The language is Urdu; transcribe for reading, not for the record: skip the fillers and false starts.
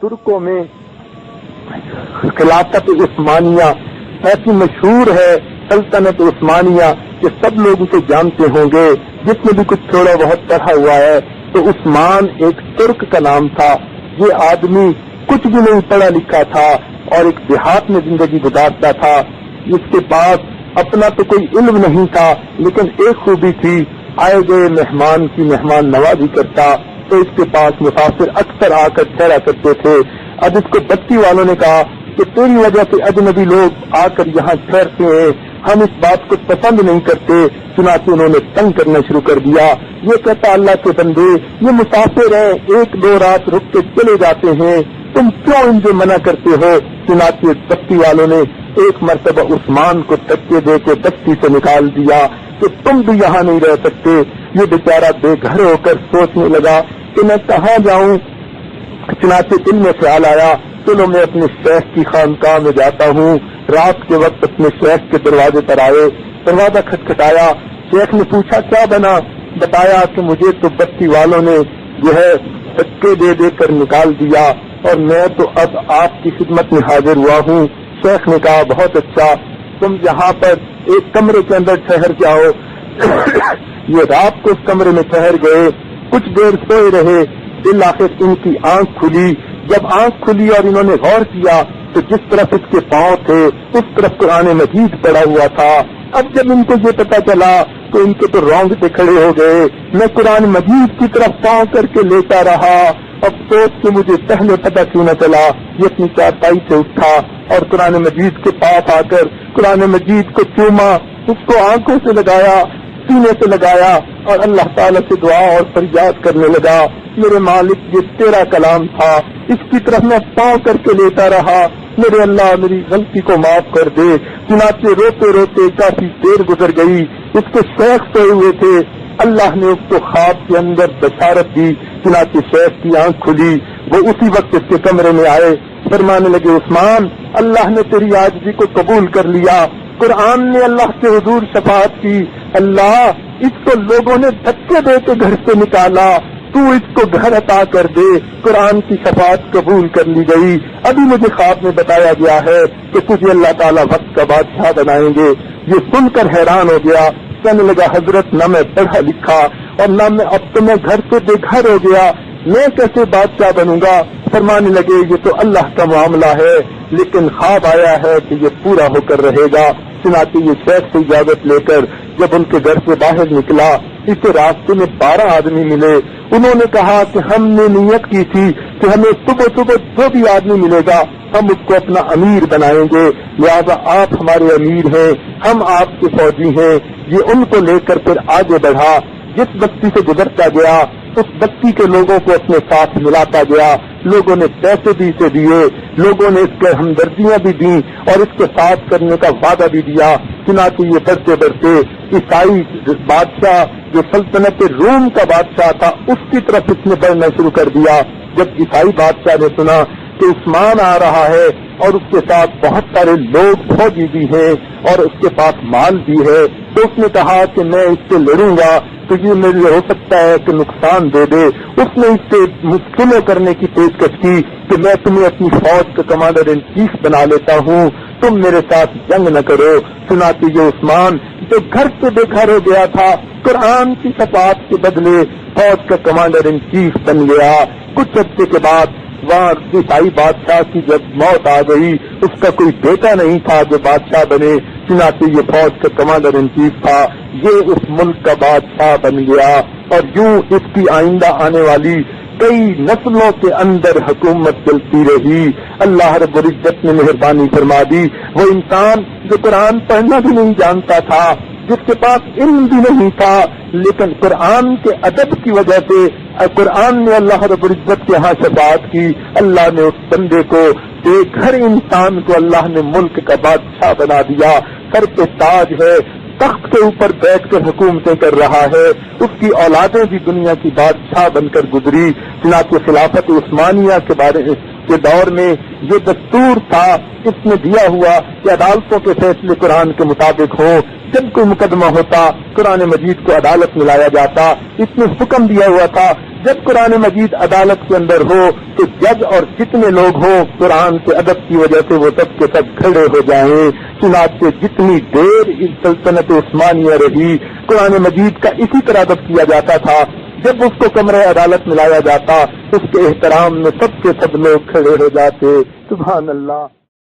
ترکوں میں خلافت عثمانیہ ایسی مشہور ہے سلطنت عثمانیہ کہ سب لوگ اسے جانتے ہوں گے، جس میں بھی کچھ تھوڑا بہت پڑھا ہوا ہے تو عثمان ایک ترک کا نام تھا۔ یہ آدمی کچھ بھی نہیں پڑھا لکھا تھا اور ایک دیہات میں زندگی گزارتا تھا۔ اس کے پاس اپنا تو کوئی علم نہیں تھا، لیکن ایک خوبی تھی، آئے گئے مہمان کی مہمان نوازی کرتا، تو اس کے پاس مسافر اکثر آ کر ٹھہرا کرتے تھے۔ اب اس کو بستی والوں نے کہا کہ تیری وجہ سے اجنبی لوگ آ کر یہاں ٹھہرتے ہیں، ہم اس بات کو پسند نہیں کرتے، چنانچہ انہوں نے تنگ کرنا شروع کر دیا۔ یہ کہتا اللہ کے بندے، یہ مسافر ہیں، ایک دو رات رک کے چلے جاتے ہیں، تم کیوں ان سے منع کرتے ہو؟ چنانچہ بستی والوں نے ایک مرتبہ عثمان کو دھکے دے کے بستی سے نکال دیا کہ تم بھی یہاں نہیں رہ سکتے۔ یہ بیچارہ بے گھر ہو کر سوچنے لگا کہ میں کہاں جاؤں۔ چنانچہ دل میں خیال آیا چلو میں اپنے شیخ کی خانقاہ میں جاتا ہوں۔ رات کے وقت اپنے شیخ کے دروازے پر آئے، دروازہ کھٹکھٹایا، شیخ نے پوچھا کیا بنا؟ بتایا کہ مجھے تو بستی والوں نے جو ہے دھکے دے دے کر نکال دیا اور میں تو اب آپ کی خدمت میں حاضر ہوا ہوں۔ شیخ نے کہا بہت اچھا، تم یہاں پر ایک کمرے کے اندر ٹھہر جاؤ۔ یہ رات کو اس کمرے میں ٹھہر گئے، کچھ دیر سوئے رہے، بالآخر ان کی آنکھ کھلی۔ جب آنکھ کھلی اور انہوں نے غور کیا تو جس طرف اس کے پاؤں تھے اس طرف قرآن مجید پڑا ہوا تھا۔ اب جب ان کو یہ پتا چلا تو ان کے تو رونگٹے کھڑے ہو گئے۔ میں قرآن مجید کی طرف پاؤں کر کے لیتا رہا، افسوس کہ مجھے پہلے پتا کیوں نہ چلا۔ یہ اپنی چارپائی سے اٹھا اور قرآن مجید کے پاس آ کر قرآن مجید کو چوما، اس کو آنکھوں سے لگایا، سینے سے لگایا اور اللہ تعالیٰ سے دعا اور فریاد کرنے لگا، میرے مالک یہ تیرا کلام تھا، اس کی طرف میں پاؤں کر کے لیتا رہا، میرے اللہ میری غلطی کو معاف کر دے۔ چنانچہ روتے روتے کافی دیر گزر گئی، اس کے شیخ سوئے ہوئے تھے، اللہ نے اس کو خواب کے اندر بشارت دی۔ چنانچہ شیخ کی آنکھ کھلی، وہ اسی وقت اس کے کمرے میں آئے، فرمانے لگے عثمان اللہ نے تیری عاجزی کو قبول کر لیا، قرآن نے اللہ کے حضور شفاعت کی، اللہ اس کو لوگوں نے دھکے دے کے گھر سے نکالا، تو اس کو گھر عطا کر دے، قرآن کی شفاعت قبول کر لی گئی۔ ابھی مجھے خواب میں بتایا گیا ہے کہ تجھے اللہ تعالیٰ وقت کا بادشاہ بنائیں گے۔ یہ سن کر حیران ہو گیا، کہنے لگا حضرت نہ میں پڑھا لکھا اور نہ میں اب تو میں گھر سے بے گھر ہو گیا، میں کیسے بادشاہ بنوں گا؟ فرمانے لگے یہ تو اللہ کا معاملہ ہے، لیکن خواب آیا ہے کہ یہ پورا ہو کر رہے گا۔ چنانچہ یہ شیخ سے اجازت لے کر جب ان کے گھر سے باہر نکلا، اسے راستے میں 12 آدمی ملے۔ انہوں نے کہا کہ ہم نے نیت کی تھی کہ ہمیں صبح صبح جو بھی آدمی ملے گا ہم اس کو اپنا امیر بنائیں گے، لہذا آپ ہمارے امیر ہیں، ہم آپ کے فوجی ہیں۔ یہ ان کو لے کر پھر آگے بڑھا، جس بستی سے گزرتا گیا اس بستی کے لوگوں کو اپنے ساتھ ملاتا گیا، لوگوں نے پیسے بھی اسے دیے، لوگوں نے اس کے ہمدردیاں بھی دیں اور اس کے ساتھ کرنے کا وعدہ بھی دیا۔ چنانچہ یہ بڑھتے بڑھتے عیسائی بادشاہ جو سلطنت روم کا بادشاہ تھا اس کی طرف اس نے بڑھنا شروع کر دیا۔ جب عیسائی بادشاہ نے سنا کہ عثمان آ رہا ہے اور اس کے ساتھ بہت سارے لوگ فوجی بھی ہیں اور اس کے پاس مال بھی ہے، تو اس نے کہا کہ میں اس سے لڑوں گا تو یہ میرے لیے ہو سکتا ہے کہ نقصان دے دے۔ اس نے اس سے سلو کرنے کی پیشکش کی کہ میں تمہیں اپنی فوج کا کمانڈر ان چیف بنا لیتا ہوں، تم میرے ساتھ جنگ نہ کرو۔ چنانچہ یہ عثمان جو گھر سے بے گھر ہو گیا تھا قرآن کی شفاعت کے بدلے فوج کا کمانڈر ان چیف بن گیا۔ کچھ عرصے کے بعد وہاں عیسائی بادشاہ کی جب موت آ گئی، اس کا کوئی بیٹا نہیں تھا جو بادشاہ بنے، چنانچہ یہ فوج کا کمانڈر ان چیف تھا، یہ اس ملک کا بادشاہ بن گیا اور یوں اس کی آئندہ آنے والی کئی نسلوں کے اندر حکومت چلتی رہی۔ اللہ رب العزت نے مہربانی فرما دی، وہ انسان جو قرآن پڑھنا بھی نہیں جانتا تھا، جس کے پاس علم بھی نہیں تھا، لیکن قرآن کے ادب کی وجہ سے قرآن نے اللہ رب العزت کے ہاں شفاعت کی، اللہ نے اس بندے کو ایک ہر انسان کو اللہ نے ملک کا بادشاہ بنا دیا، سر پہ تاج ہے، تخت کے اوپر بیٹھ کر حکومتیں کر رہا ہے، اس کی اولادیں بھی دنیا کی بادشاہ بن کر گزری۔ چنانچہ خلافت عثمانیہ کے دور میں یہ دستور تھا اس نے دیا ہوا کہ عدالتوں کے فیصلے قرآن کے مطابق ہوں، جب کوئی مقدمہ ہوتا قرآن مجید کو عدالت میں لایا جاتا۔ اس نے حکم دیا ہوا تھا جب قرآن مجید عدالت کے اندر ہو تو جج اور جتنے لوگ ہوں قرآن کے ادب کی وجہ سے وہ سب کے سب کھڑے ہو جائیں۔ چنانچہ جتنی دیر سلطنت عثمانیہ رہی قرآن مجید کا اسی طرح ادب کیا جاتا تھا۔ جب اس کو کمرہ عدالت میں لایا جاتا اس کے احترام میں سب کے سب لوگ کھڑے ہو جاتے۔ سبحان اللہ۔